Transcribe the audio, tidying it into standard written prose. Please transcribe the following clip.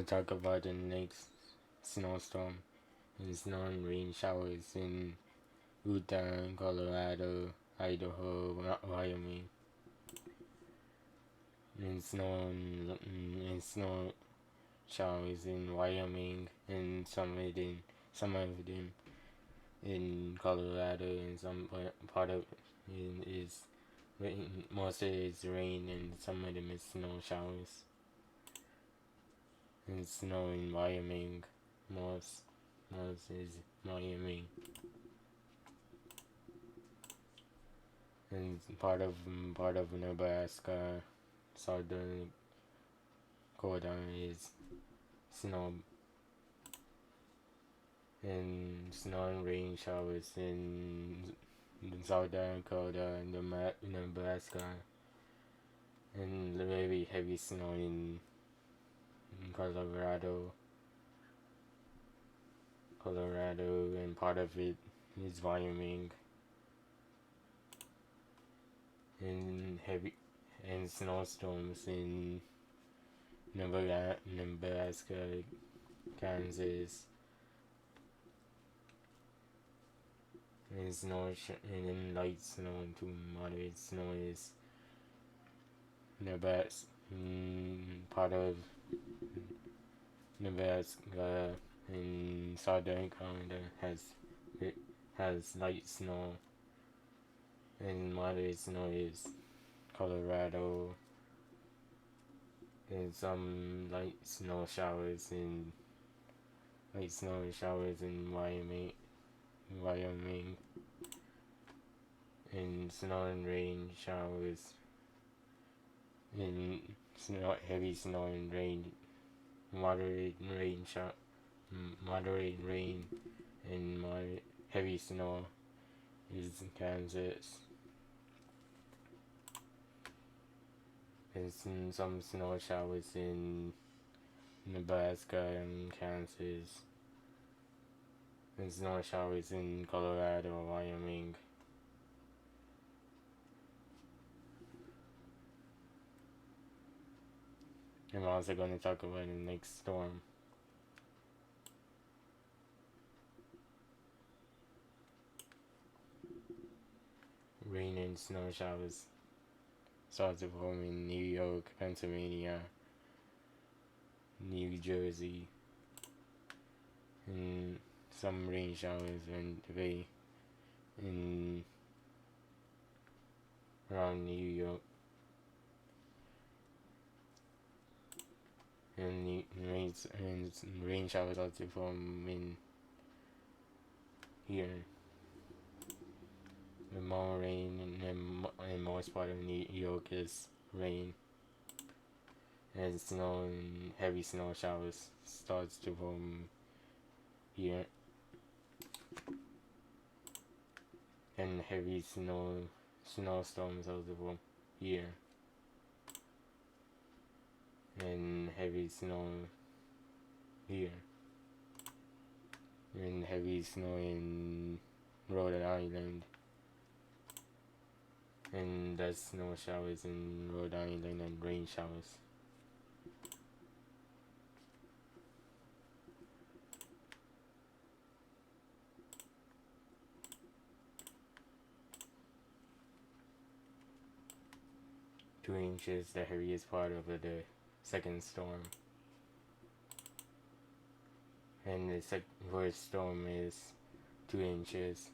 gonna talk about the next snowstorm and snow and rain showers in Utah, Colorado, Idaho, Wyoming, and snow showers in Wyoming, and some of them in Colorado, and some part of it is rain. Most of it is rain, and some of them is snow showers. And snow in Wyoming, most is Wyoming, and part of Nebraska, southern Dakota is snow, and snow and rain showers in southern Dakota and Nebraska, and very heavy snow in Colorado, and part of it is Wyoming, and heavy and snowstorms in Nebraska, Kansas, and and then light snow to moderate snow is Nebraska, part of Nebraska in southern Canada has light snow, and moderate snow is Colorado, and some light snow showers in Wyoming, and snow and rain showers in heavy snow and rain, moderate rain and heavy snow is in Kansas, and some snow showers in Nebraska and Kansas, and snow showers in Colorado, Wyoming. I'm also going to talk about the next storm. Rain and snow showers starts to form in New York, Pennsylvania, New Jersey, and some rain showers in around New York, and rain showers also form in here. The more rain in most part of New York is rain, and snow and heavy snow showers starts to form here, and heavy snowstorms also form here, and heavy snow here, and heavy snow in Rhode Island, and there's snow showers in Rhode Island and rain showers. Two inches, the heaviest part of the second storm, and the first storm is 2 inches,